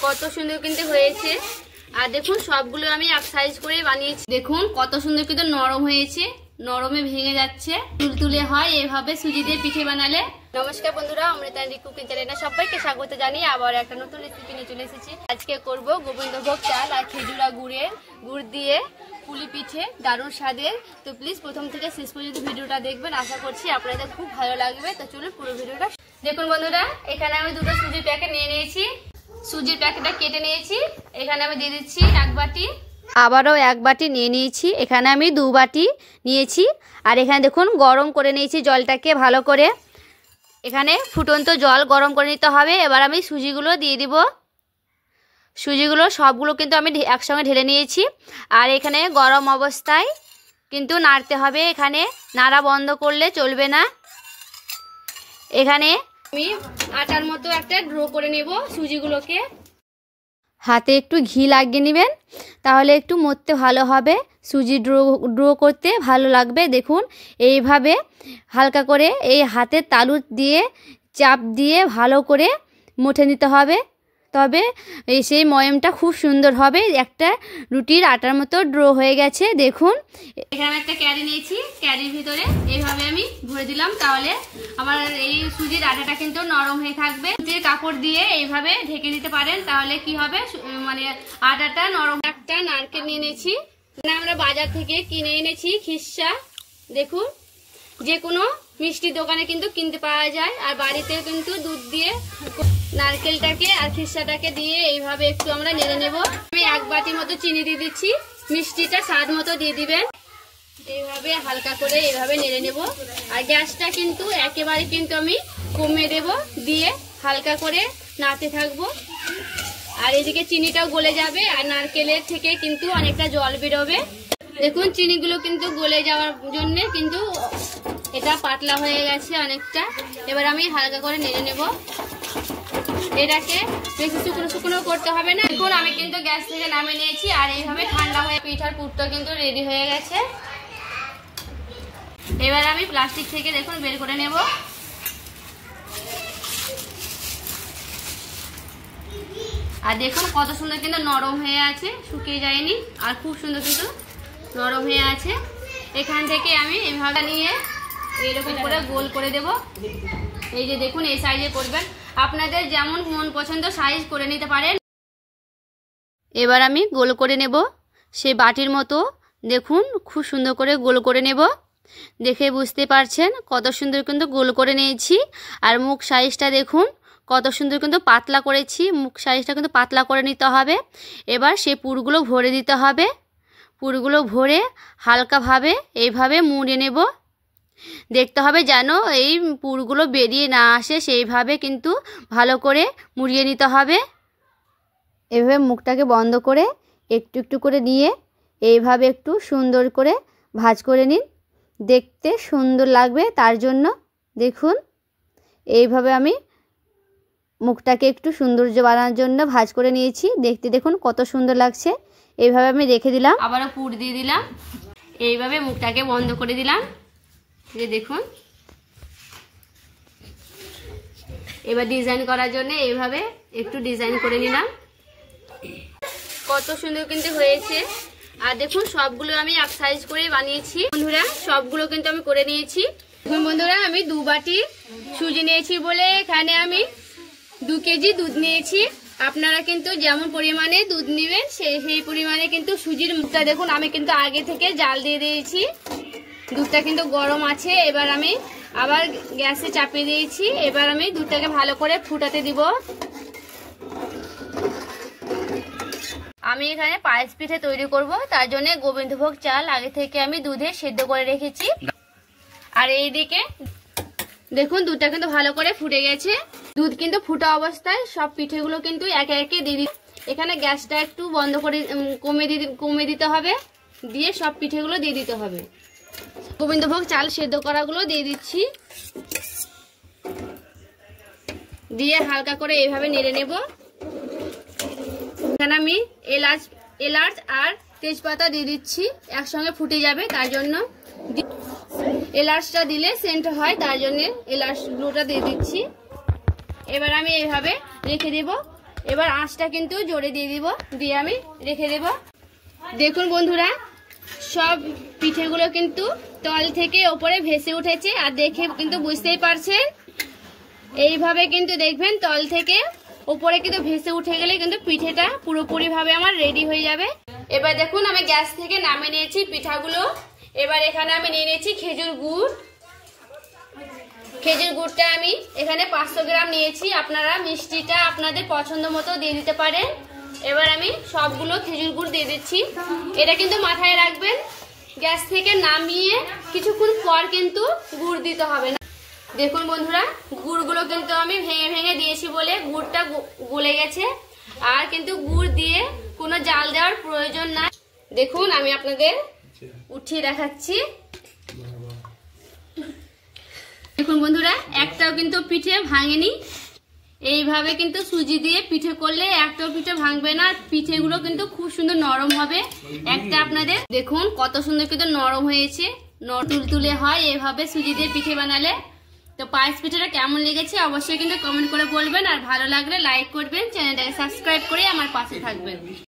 কত সুন্দর কিন্তু হয়েছে। আর দেখুন সবগুলো আমি এক সাইজ করে বানিয়েছি। দেখুন কত সুন্দর কিন্তু নরম হয়েছে, নরমে ভেঙে যাচ্ছে, তুলতুলে হয় এভাবে সুজি দিয়ে পিঠে বানালে। নমস্কার বন্ধুরা, অমৃতা কুকিং চ্যানেলে সবাইকে স্বাগত জানিয়ে আবার একটা নতুন রেসিপি নিয়ে চলে এসেছি। আজকে করব গোবিন্দভোগ চাল আর খেজুরা গুড় দিয়ে পুলি পিঠে, দারুণ স্বাদের। তো প্লিজ প্রথম থেকে শেষ পর্যন্ত ভিডিওটা দেখবেন, আশা করছি আপনাদের খুব ভালো লাগবে। তো চলুন পুরো ভিডিওটা দেখুন। বন্ধুরা, এখানে আমি দুটো সুজির প্যাকেট নিয়ে নিয়েছি। সুজির প্যাকেটটা কেটে নিয়েছি, এখানে আমি দিয়ে দিচ্ছি এক বাটি। আবারও এক বাটি নিয়ে নিয়েছি, এখানে আমি 2 বাটি নিয়েছি। আর এখানে দেখুন গরম করে নিয়েছি জলটাকে ভালো করে। এখানে ফুটন্ত জল গরম করে নিতে হবে। এবার আমি সুজিগুলো দিয়ে দিব। সুজিগুলো সবগুলো কিন্তু আমি একসঙ্গে ঢেলে নিয়েছি। আর এখানে গরম অবস্থায় কিন্তু নাড়তে হবে, এখানে নাড়া বন্ধ করলে চলবে না। এখানে আমি আটার মতো একটা ড্রো করে নেব সুজিগুলোকে। হাতে একটু ঘি লাগিয়ে নেবেন, তাহলে একটু মথতে ভালো হবে, সুজি ড্রো করতে ভালো লাগবে। দেখুন এইভাবে হালকা করে এই হাতের তালু দিয়ে চাপ দিয়ে ভালো করে মুঠে নিতে হবে, তবে সেই ময়মটা খুব সুন্দর হবে। একটা রুটির আটার মতো ড্রো হয়ে গেছে। দেখুন এখানে একটা ক্যারি নিয়েছি, ক্যারির ভিতরে এইভাবে আমি ভরে দিলাম, তাহলে আমার এই সুজির আটাটা কিন্তু নরম হয়ে থাকবে। সুতির কাপড় দিয়ে এইভাবে ঢেকে দিতে পারেন, তাহলে কি হবে মানে আটাটা নরম। একটা নারকেল নিয়ে নিয়েছি, আমরা বাজার থেকে কিনে এনেছি খিসা। দেখুন যে কোনো মিষ্টির দোকানে কিন্তু কিনতে পাওয়া যায়। আর বাড়িতে কিন্তু দুধ দিয়ে নারকেলটাকে আর খিসাটাকে দিয়ে এইভাবে একটু আমরা নেড়ে নেব। আমি 1 বাটি মতো চিনি দিয়ে দিচ্ছি, মিষ্টিটা স্বাদ মতো দিয়ে দিবেন। এইভাবে হালকা করে এইভাবে নেড়ে নেব। আর গ্যাসটা কিন্তু একেবারে কিন্তু আমি কমিয়ে দেব, দিয়ে হালকা করে নাড়তে থাকবো। আর এদিকে চিনিটাও গলে যাবে, আর নারকেলের থেকে কিন্তু অনেকটা জল বেরোবে। দেখুন চিনিগুলো কিন্তু গলে যাওয়ার জন্য কিন্তু এটা পাতলা হয়ে গেছে অনেকটা। এবার আমি হালকা করে নেড়ে নেব। এটাকে বেশি শুকনো করতে হবে না। দেখুন আমি কিন্তু গ্যাস থেকে নামিয়ে নিয়েছি, আর এইভাবে ঠান্ডা হয়ে পিঠার পুরটা কিন্তু রেডি হয়ে গেছে। এবার আমি প্লাস্টিক থেকে দেখুন বের করে নেব। আর দেখুন কত সুন্দর কিন্তু নরম হয়ে আছে, শুকিয়ে যায়নি, আর খুব সুন্দর কিন্তু নরম হয়ে আছে। এখান থেকে আমি এইভাবে নিয়ে এইরকম করে গোল করে দেব। এই যে দেখুন এই সাইজে করবেন, আপনাদের যেমন মন পছন্দ সাইজ করে নিতে পারেন। এবার আমি গোল করে নেব সেই বাটির মতো। দেখুন খুব সুন্দর করে গোল করে নেব, দেখে বুঝতে পারছেন কত সুন্দর কিন্তু গোল করে নিয়েছি। আর মুখ সাইজটা দেখুন কত সুন্দর কিন্তু পাতলা করেছি, মুখ সাইজটা কিন্তু পাতলা করে নিতে হবে। এবার সেই পুরগুলো ভরে দিতে হবে। পুরগুলো ভরে হালকাভাবে এইভাবে মুড়ে নেব। দেখতে হবে যেন এই পুরগুলো বেরিয়ে না আসে, সেইভাবে কিন্তু ভালো করে মুড়িয়ে নিতে হবে। এভাবে মুখটাকে বন্ধ করে একটু একটু করে নিয়ে এইভাবে একটু সুন্দর করে ভাঁজ করে নিন, দেখতে সুন্দর লাগবে তার জন্য। দেখুন এইভাবে আমি মুখটাকে একটু সৌন্দর্য বাড়ানোর জন্য ভাঁজ করে নিয়েছি। দেখতে দেখুন কত সুন্দর লাগছে। এইভাবে আমি রেখে দিলাম, আবারও পুর দিয়ে দিলাম, এইভাবে মুখটাকে বন্ধ করে দিলাম। যে দেখুন এবার ডিজাইন করার জন্য এইভাবে একটু ডিজাইন করে নিলাম। কত সুন্দর কিন্তু হয়েছে। আর দেখুন সবগুলো আমি এক সাইজ করে বানিয়েছি বন্ধুরা, সবগুলো কিন্তু আমি করে নিয়েছি। দেখুন বন্ধুরা, আমি 2 বাটি সুজি নিয়েছি বলে এখানে আমি 2 কেজি দুধ নিয়েছি। আপনারা কিন্তু যেমন পরিমাণে দুধ নেবেন সেই পরিমাণে কিন্তু সুজির মুখটা দেখুন আমি কিন্তু আগে থেকে জাল দিয়ে দিয়েছি। দুধটা কিন্তু গরম আছে। এবার আমি আবার গ্যাসে চাপিয়ে দিয়েছি। এবার আমি দুধটাকে ভালো করে ফুটাতে দিব। আমি এখানে পায়েস পিঠে তৈরি করব, তার জন্য গোবিন্দভোগ চাল আগে থেকে আমি দুধে সেদ্ধ করে রেখেছি। আর এইদিকে দেখুন দুধটা কিন্তু ভালো করে ফুটে গেছে। দুধ কিন্তু ফুটা অবস্থায় সব পিঠেগুলো কিন্তু একে একে দিয়ে দিই। এখানে গ্যাসটা একটু বন্ধ করে কমিয়ে দিতে হবে, দিয়ে সব পিঠেগুলো দিয়ে দিতে হবে। গোবিন্দভোগ চাল সেদ্ধ করাগুলো দিয়ে দিচ্ছি, দিয়ে হালকা করে এইভাবে নেড়ে নেব। এখানে আমি এলাচ আর তেজপাতা দিয়ে দিচ্ছি, একসঙ্গে ফুটে যাবে তার জন্য। এলাচটা দিলে সেন্ট হয়, তার জন্য এলাচ গুঁড়োটা দিয়ে দিচ্ছি। এবার আমি এইভাবে রেখে দেব। এবার আঁচটা কিন্তু জোরে দিয়ে দিব, দিয়ে আমি রেখে দেব। দেখুন বন্ধুরা, সব পিঠেগুলো কিন্তু তল থেকে ওপরে ভেসে উঠেছে, আর দেখে কিন্তু বুঝতেই পারছেন এইভাবে কিন্তু দেখবেন তল থেকে উপরে কিন্তু ভেসে উঠে গেলে কিন্তু পিঠেটা পুরোপুরি ভাবে আমার রেডি হয়ে যাবে। এবার দেখুন আমি গ্যাস থেকে নামিয়ে নিয়েছি পিঠাগুলো। এবার এখানে আমি নিয়ে নিয়েছি খেজুর গুড়। খেজুর গুড়টা আমি এখানে 500 গ্রাম নিয়েছি, আপনারা মিষ্টিটা আপনাদের পছন্দ মতো দিয়ে দিতে পারেন। এবার আমি সবগুলো খেজুর গুড় দিয়ে দিচ্ছি। এটা কিন্তু মাথায় রাখবেন, গ্যাস থেকে নামিয়ে কিছুক্ষণ পর কিন্তু গুড় দিতে হবে না। দেখুন বন্ধুরা, গুড়গুলো কিন্তু আমি ভেঙে ভেঙে দিয়েছি বলে গুড়টা গলে গেছে, আর কিন্তু গুড় দিয়ে কোনো জাল দেওয়ার প্রয়োজন নাই। দেখুন আমি আপনাদের উঠিয়ে দেখাচ্ছি। দেখুন বন্ধুরা, একটাও কিন্তু পিঠে ভাঙেনি। এইভাবে কিন্তু সুজি দিয়ে পিঠে করলে একটাও পিঠে ভাঙবে না, পিঠেগুলো কিন্তু খুব সুন্দর নরম হবে। একটা আপনাদের দেখুন কত সুন্দর কিন্তু নরম হয়েছে, তুলতুলে হয় এভাবে সুজি দিয়ে পিঠে বানালে। তো পায়েস পিঠাটা কেমন লেগেছে অবশ্যই কিন্তু কমেন্ট করে বলবেন, আর ভালো লাগলে লাইক করবেন, চ্যানেলটাকে সাবস্ক্রাইব করে আমার পাশে থাকবেন।